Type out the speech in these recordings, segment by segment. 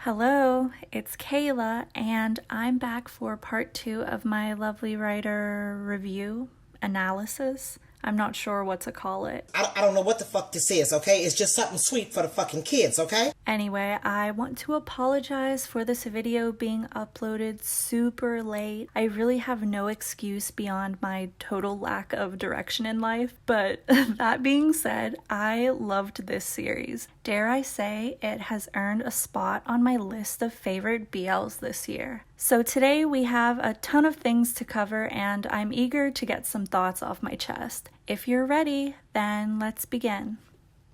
Hello, it's Kayla, and I'm back for part 2 of my Lovely Writer review analysis. I'm not sure what to call it. I don't know what the fuck this is, okay? It's just something sweet for the fucking kids, okay? Anyway, I want to apologize for this video being uploaded super late. I really have no excuse beyond my total lack of direction in life, but that being said, I loved this series. Dare I say, it has earned a spot on my list of favorite BLs this year. So today we have a ton of things to cover, and I'm eager to get some thoughts off my chest. If you're ready, then let's begin.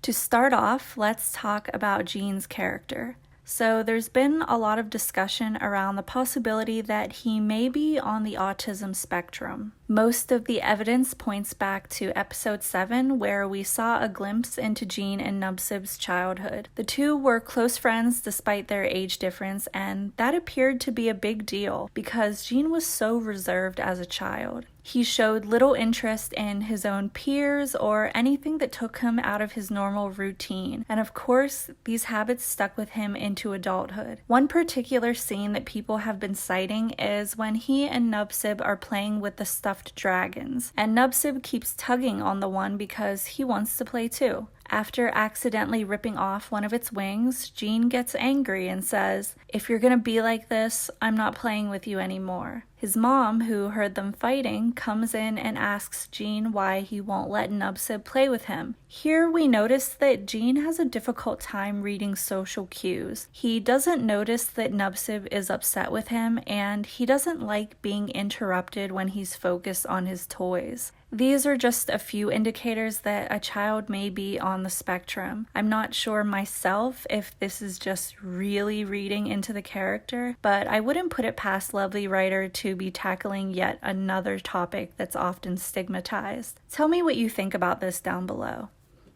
To start off, let's talk about Gene's character. So there's been a lot of discussion around the possibility that he may be on the autism spectrum. Most of the evidence points back to episode 7, where we saw a glimpse into Gene and Nubsib's childhood. The two were close friends despite their age difference, and that appeared to be a big deal because Gene was so reserved as a child. He showed little interest in his own peers or anything that took him out of his normal routine, and of course, these habits stuck with him into adulthood. One particular scene that people have been citing is when he and Nubsib are playing with the stuffed dragons, and Nubsib keeps tugging on the one because he wants to play too. After accidentally ripping off one of its wings, Gene gets angry and says, "If you're gonna be like this, I'm not playing with you anymore." His mom, who heard them fighting, comes in and asks Gene why he won't let Nubsib play with him. Here we notice that Gene has a difficult time reading social cues. He doesn't notice that Nubsib is upset with him, and he doesn't like being interrupted when he's focused on his toys. These are just a few indicators that a child may be on the spectrum. I'm not sure myself if this is just really reading into the character, but I wouldn't put it past Lovely Writer to be tackling yet another topic that's often stigmatized. Tell me what you think about this down below.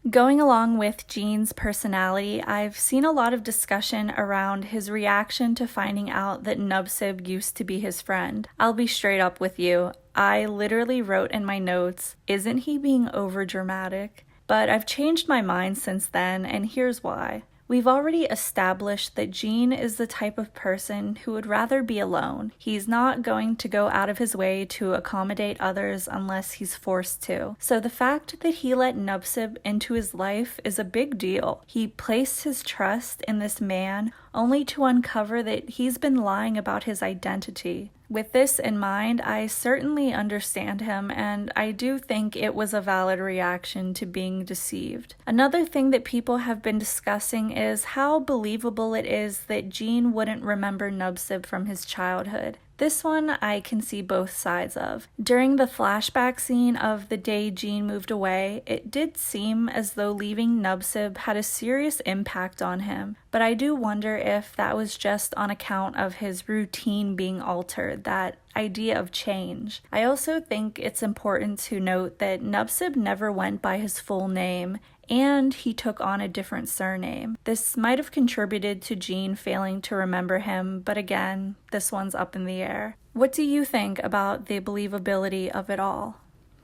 Going along with Gene's personality, I've seen a lot of discussion around his reaction to finding out that Nubsib used to be his friend. I'll be straight up with you. I literally wrote in my notes, "Isn't he being overdramatic?" But I've changed my mind since then, and here's why. We've already established that Gene is the type of person who would rather be alone. He's not going to go out of his way to accommodate others unless he's forced to. So the fact that he let Nubsib into his life is a big deal. He placed his trust in this man only to uncover that he's been lying about his identity. With this in mind, I certainly understand him, and I do think it was a valid reaction to being deceived. Another thing that people have been discussing is how believable it is that Gene wouldn't remember Nubsib from his childhood. This one I can see both sides of. During the flashback scene of the day Gene moved away, it did seem as though leaving Nubsib had a serious impact on him, but I do wonder if that was just on account of his routine being altered, that idea of change. I also think it's important to note that Nubsib never went by his full name, and he took on a different surname. This might have contributed to Gene failing to remember him, but again, this one's up in the air. What do you think about the believability of it all?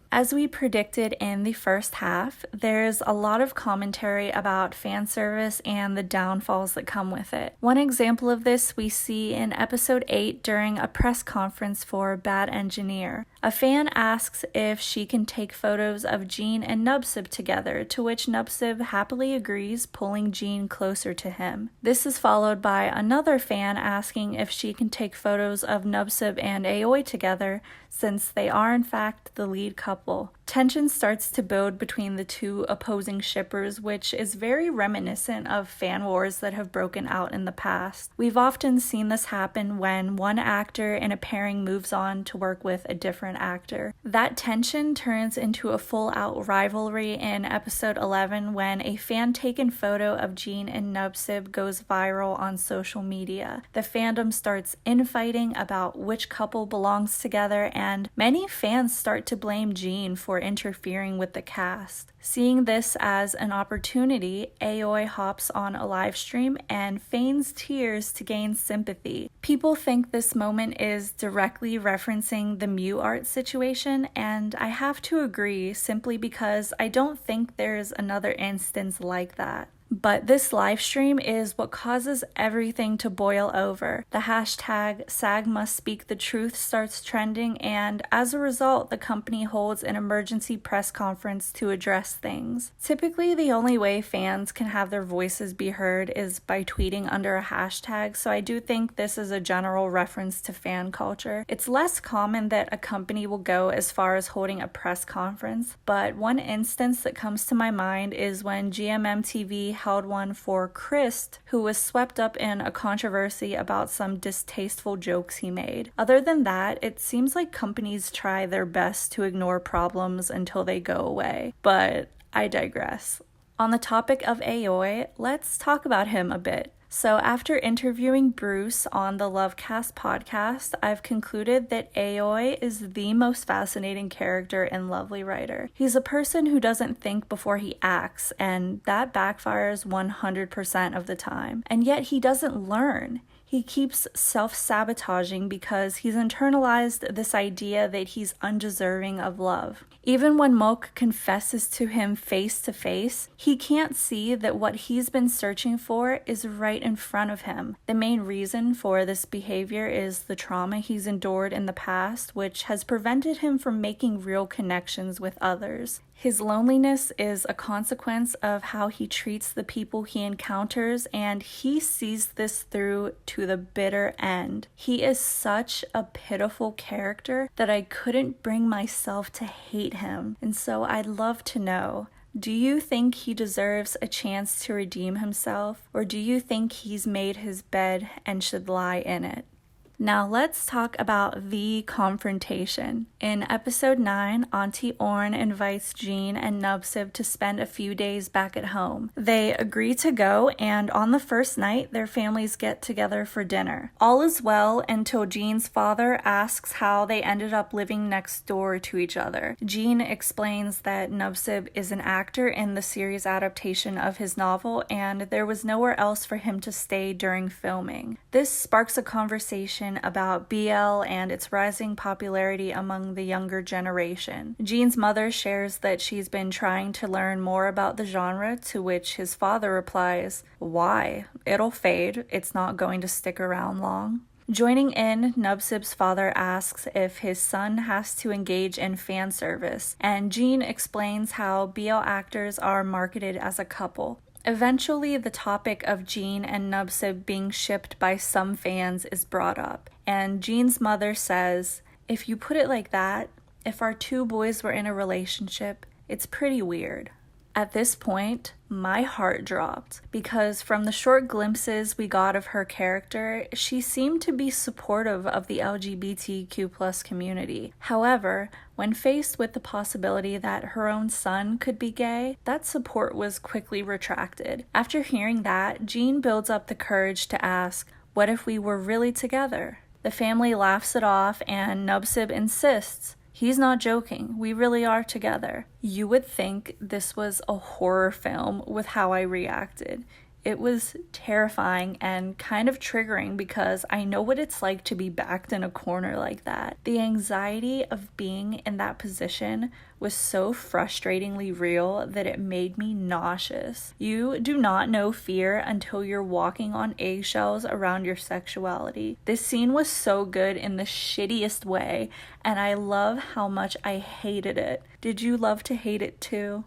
As we predicted in the first half, there's a lot of commentary about fan service and the downfalls that come with it. One example of this we see in episode 8 during a press conference for Bad Engineer. A fan asks if she can take photos of Gene and Nubsib together, to which Nubsib happily agrees, pulling Gene closer to him. This is followed by another fan asking if she can take photos of Nubsib and Aoi together, since they are in fact the lead couple. Tension starts to build between the two opposing shippers, which is very reminiscent of fan wars that have broken out in the past. We've often seen this happen when one actor in a pairing moves on to work with a different actor. That tension turns into a full-out rivalry in episode 11 when a fan-taken photo of Gene and Nubsib goes viral on social media. The fandom starts infighting about which couple belongs together, and many fans start to blame Gene for interfering with the cast. Seeing this as an opportunity, Aoi hops on a live stream and feigns tears to gain sympathy. People think this moment is directly referencing the Mew Art situation, and I have to agree simply because I don't think there's another instance like that. But this live stream is what causes everything to boil over. The hashtag #SagMustSpeakTheTruth starts trending, and as a result, the company holds an emergency press conference to address things. Typically, the only way fans can have their voices be heard is by tweeting under a hashtag, so I do think this is a general reference to fan culture. It's less common that a company will go as far as holding a press conference, but one instance that comes to my mind is when GMMTV held one for Christ, who was swept up in a controversy about some distasteful jokes he made. Other than that, it seems like companies try their best to ignore problems until they go away. But I digress. On the topic of Aoi, let's talk about him a bit. So after interviewing Bruce on the Lovecast podcast, I've concluded that Aoi is the most fascinating character in Lovely Writer. He's a person who doesn't think before he acts, and that backfires 100% of the time. And yet he doesn't learn. He keeps self-sabotaging because he's internalized this idea that he's undeserving of love. Even when Moke confesses to him face to face, he can't see that what he's been searching for is right in front of him. The main reason for this behavior is the trauma he's endured in the past, which has prevented him from making real connections with others. His loneliness is a consequence of how he treats the people he encounters, and he sees this through to the bitter end. He is such a pitiful character that I couldn't bring myself to hate him, and so I'd love to know, do you think he deserves a chance to redeem himself, or do you think he's made his bed and should lie in it? Now let's talk about the confrontation. In episode 9, Auntie Orn invites Jean and Nubsib to spend a few days back at home. They agree to go, and on the first night, their families get together for dinner. All is well until Jean's father asks how they ended up living next door to each other. Jean explains that Nubsib is an actor in the series adaptation of his novel, and there was nowhere else for him to stay during filming. This sparks a conversation about BL and its rising popularity among the younger generation. Jean's mother shares that she's been trying to learn more about the genre, to which his father replies, "Why? It'll fade. It's not going to stick around long." Joining in, Nubsib's father asks if his son has to engage in fan service, and Jean explains how BL actors are marketed as a couple. Eventually, the topic of Jean and Nubsib being shipped by some fans is brought up, and Jean's mother says, "If you put it like that, if our two boys were in a relationship, it's pretty weird." At this point, my heart dropped, because from the short glimpses we got of her character, she seemed to be supportive of the LGBTQ+ community. However, when faced with the possibility that her own son could be gay, that support was quickly retracted. After hearing that, Jean builds up the courage to ask, "What if we were really together?" The family laughs it off, and Nubsib insists, "He's not joking. We really are together." You would think this was a horror film with how I reacted. It was terrifying and kind of triggering because I know what it's like to be backed in a corner like that. The anxiety of being in that position was so frustratingly real that it made me nauseous. You do not know fear until you're walking on eggshells around your sexuality. This scene was so good in the shittiest way, and I love how much I hated it. Did you love to hate it too?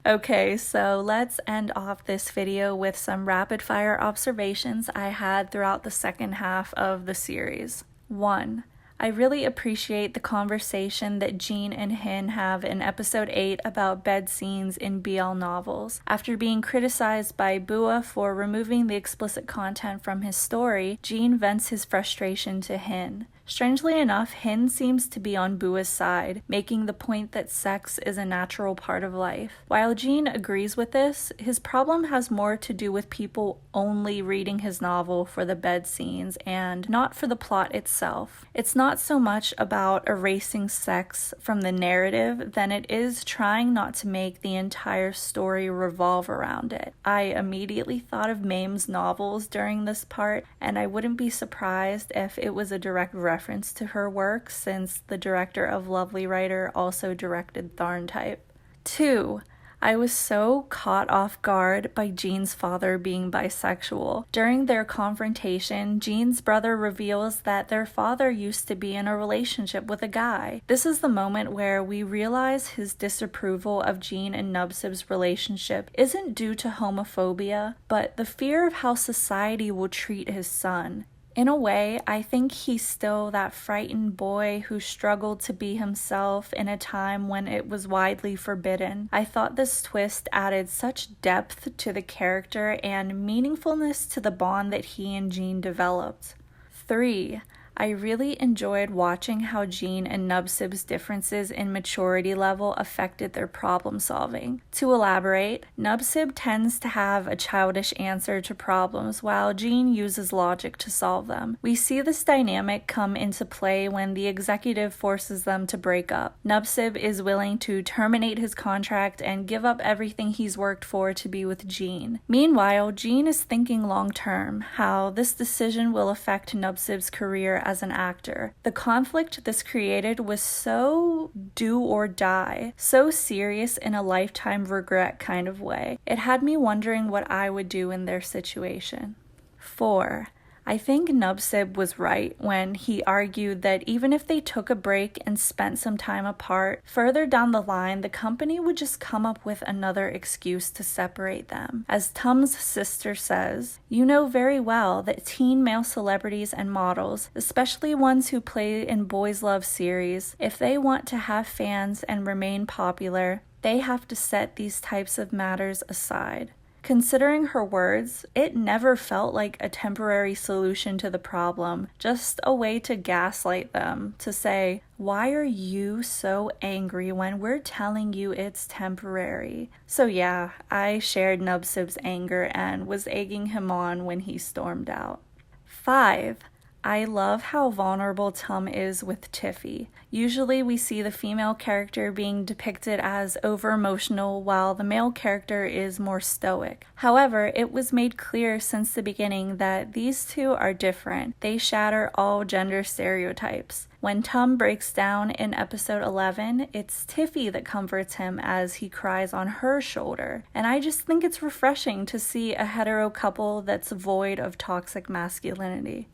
Okay, so let's end off this video with some rapid fire observations I had throughout the second half of the series. 1. I really appreciate the conversation that Jean and Hin have in episode 8 about bed scenes in BL novels. After being criticized by Bua for removing the explicit content from his story, Jean vents his frustration to Hin. Strangely enough, Hin seems to be on Bua's side, making the point that sex is a natural part of life. While Jean agrees with this, his problem has more to do with people only reading his novel for the bed scenes and not for the plot itself. It's not so much about erasing sex from the narrative than it is trying not to make the entire story revolve around it. I immediately thought of Mame's novels during this part, and I wouldn't be surprised if it was a direct reference to her work, since the director of Lovely Writer also directed Tharn Type. 2. I was so caught off guard by Jean's father being bisexual. During their confrontation, Jean's brother reveals that their father used to be in a relationship with a guy. This is the moment where we realize his disapproval of Jean and Nubsib's relationship isn't due to homophobia, but the fear of how society will treat his son. In a way, I think he's still that frightened boy who struggled to be himself in a time when it was widely forbidden. I thought this twist added such depth to the character and meaningfulness to the bond that he and Jean developed. 3. I really enjoyed watching how Jean and Nubsib's differences in maturity level affected their problem solving. To elaborate, Nubsib tends to have a childish answer to problems while Jean uses logic to solve them. We see this dynamic come into play when the executive forces them to break up. Nubsib is willing to terminate his contract and give up everything he's worked for to be with Jean. Meanwhile, Jean is thinking long term, how this decision will affect Nubsib's career as an actor. The conflict this created was so do or die, so serious in a lifetime regret kind of way. It had me wondering what I would do in their situation. 4. I think Nubsib was right when he argued that even if they took a break and spent some time apart, further down the line, the company would just come up with another excuse to separate them. As Tum's sister says, "You know very well that teen male celebrities and models, especially ones who play in boys' love series, if they want to have fans and remain popular, they have to set these types of matters aside." Considering her words, it never felt like a temporary solution to the problem, just a way to gaslight them, to say, "Why are you so angry when we're telling you it's temporary?" So yeah, I shared Nubsib's anger and was egging him on when he stormed out. 5. I love how vulnerable Tum is with Tiffy. Usually we see the female character being depicted as over-emotional while the male character is more stoic. However, it was made clear since the beginning that these two are different. They shatter all gender stereotypes. When Tum breaks down in episode 11, it's Tiffy that comforts him as he cries on her shoulder. And I just think it's refreshing to see a hetero couple that's void of toxic masculinity.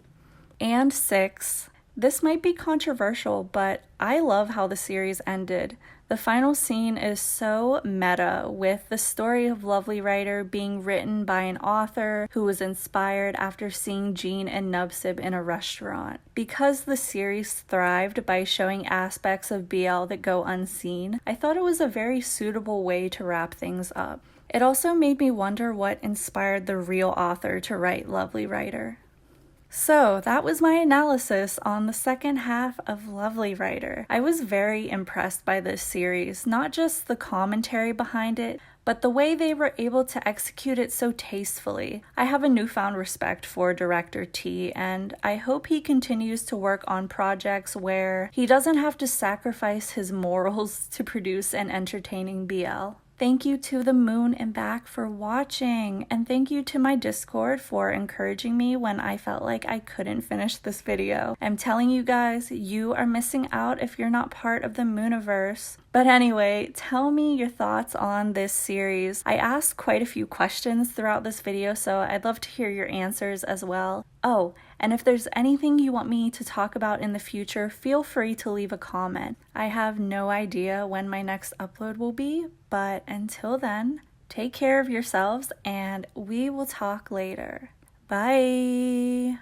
And 6. This might be controversial, but I love how the series ended. The final scene is so meta, with the story of Lovely Writer being written by an author who was inspired after seeing Jean and Nubsib in a restaurant. Because the series thrived by showing aspects of BL that go unseen, I thought it was a very suitable way to wrap things up. It also made me wonder what inspired the real author to write Lovely Writer. So that was my analysis on the second half of Lovely Writer. I was very impressed by this series, not just the commentary behind it, but the way they were able to execute it so tastefully. I have a newfound respect for director T, and I hope he continues to work on projects where he doesn't have to sacrifice his morals to produce an entertaining BL. Thank you to the moon and back for watching, and thank you to my Discord for encouraging me when I felt like I couldn't finish this video. I'm telling you guys, you are missing out if you're not part of the Mooniverse. But anyway, tell me your thoughts on this series. I asked quite a few questions throughout this video, so I'd love to hear your answers as well. Oh, and if there's anything you want me to talk about in the future, feel free to leave a comment. I have no idea when my next upload will be, but until then, take care of yourselves and we will talk later. Bye!